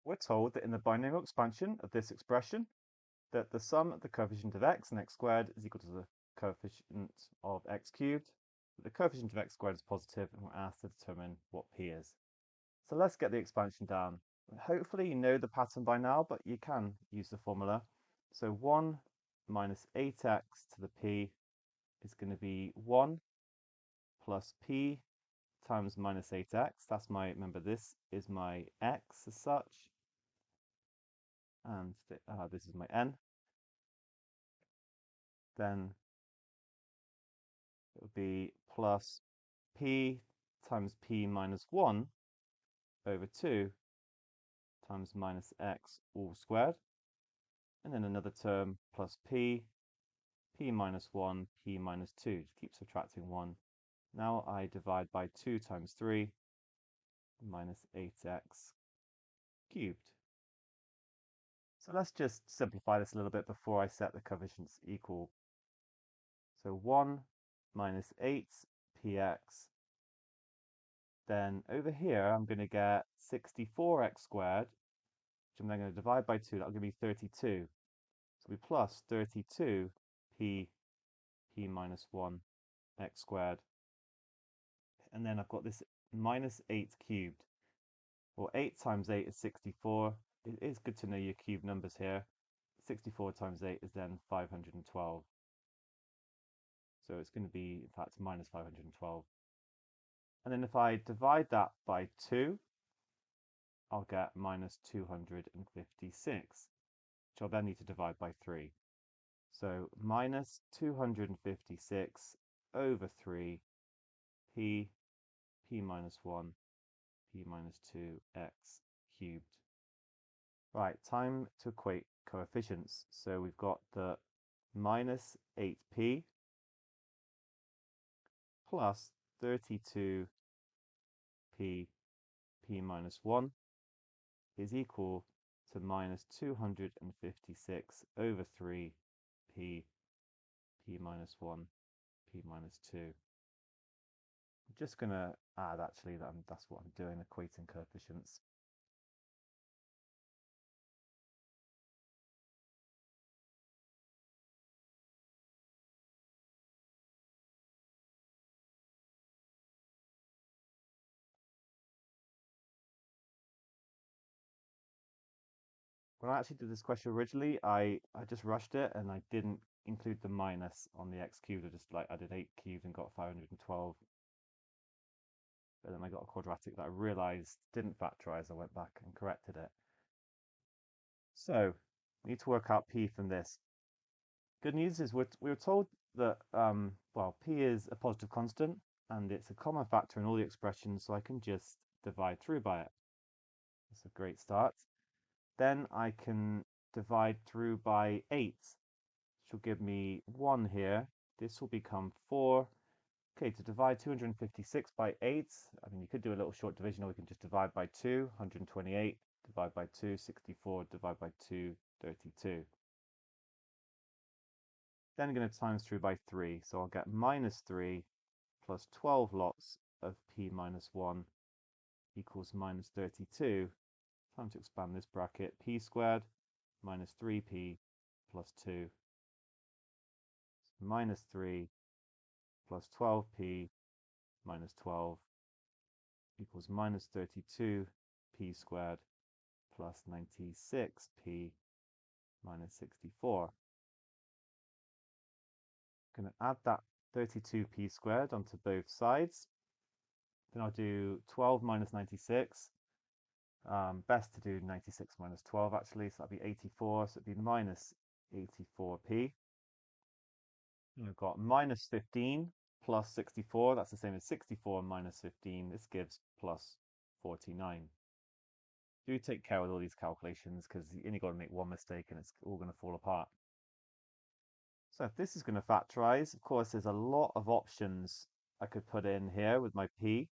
We're told that in the binomial expansion of this expression, that the sum of the coefficient of x and x squared is equal to the coefficient of x cubed. The coefficient of x squared is positive, and we're asked to determine what p is. So let's get the expansion down. Hopefully you know the pattern by now, but you can use the formula. So 1 minus 8x to the p is going to be 1 plus p times minus 8x. That's my, remember this is my x as such, and this is my n. Then it would be plus p times p minus 1 over 2 times minus x all squared. And then another term plus p minus 1, p minus 2. Just keep subtracting 1. Now I divide by 2 times 3 minus 8x cubed. So let's just simplify this a little bit before I set the coefficients equal. So 1 minus 8px. Then over here, I'm going to get 64x squared, which I'm then going to divide by 2. That'll give me 32. So we plus 32 p minus 1 x squared. And then I've got this minus 8 cubed. Well, 8 times 8 is 64. It is good to know your cube numbers here. 64 times 8 is then 512. So it's going to be, in fact, minus 512. And then if I divide that by 2, I'll get minus 256, which I'll then need to divide by 3. So minus 256 over 3 p minus 1, p minus 2 x cubed. Right, time to equate coefficients. So we've got the minus 8p plus 32p minus 1 is equal to minus 256 over 3 p minus 1, p minus 2. I'm just going to add, actually, that's what I'm doing, equating coefficients. When I actually did this question originally, I just rushed it and I didn't include the minus on the x cubed. I just I did 8 cubed and got 512. But then I got a quadratic that I realized didn't factorize. I went back and corrected it. So we need to work out p from this. Good news is we were told that, well, p is a positive constant and it's a common factor in all the expressions, so I can just divide through by it. That's a great start. Then I can divide through by 8, which will give me 1 here. This will become 4. Okay, to divide 256 by 8, I mean, you could do a little short division, or we can just divide by 2, 128, divide by 2, 64, divide by 2, 32. Then I'm going to times through by 3, so I'll get minus 3 plus 12 lots of p minus 1 equals minus 32. Time to expand this bracket. P squared minus 3p plus 2. Minus 3 plus 12p minus 12 equals minus 32 p squared plus 96p minus 64. I'm going to add that 32p squared onto both sides. Then I'll do 12 minus 96. Best to do 96 minus 12 actually, so that'll be 84, so it'd be minus 84p. And we've got minus 15 plus 64, that's the same as 64 minus 15. This gives plus 49. Do take care with all these calculations because you only got to make one mistake and it's all going to fall apart. So if this is going to factorize, of course, there's a lot of options I could put in here with my p.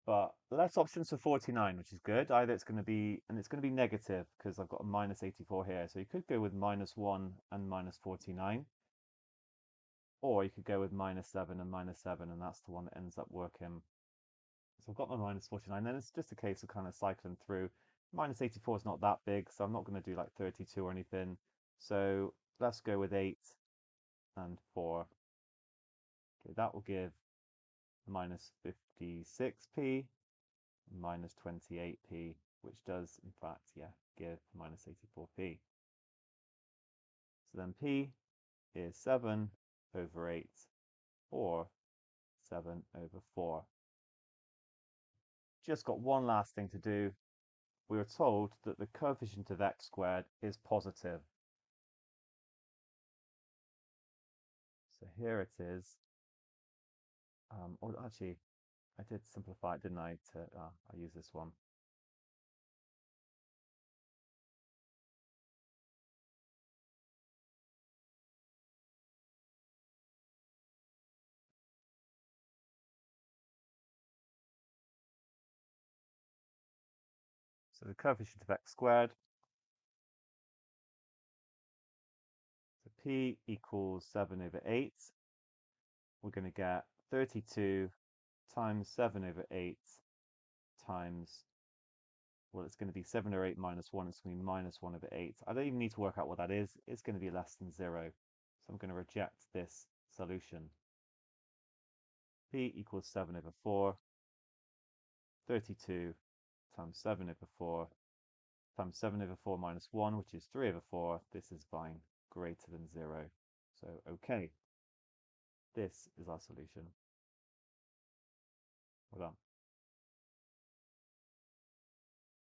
But less options for 49, which is good. Either it's going to be, and it's going to be negative because I've got a minus 84 here. So you could go with minus 1 and minus 49. Or you could go with minus 7 and minus 7, and that's the one that ends up working. So I've got my minus 49, then it's just a case of kind of cycling through. Minus 84 is not that big, so I'm not going to do like 32 or anything. So let's go with 8 and 4. Okay, that will give minus 56p, minus 28p, which does, in fact, yeah, give minus 84p. So then p is 7 over 8, or 7 over 4. Just got one last thing to do. We were told that the coefficient of x squared is positive. So here it is. Or actually, I did simplify it, didn't I? I use this one. So the coefficient of x squared, so p equals 7 over 8. We're going to get 32 times 7 over 8 times, well, it's going to be 7 over 8 minus 1. It's going to be minus 1 over 8. I don't even need to work out what that is. It's going to be less than 0. So I'm going to reject this solution. P equals 7 over 4. 32 times 7 over 4 times 7 over 4 minus 1, which is 3 over 4. This is fine, greater than 0. So, okay, this is our solution. Well done.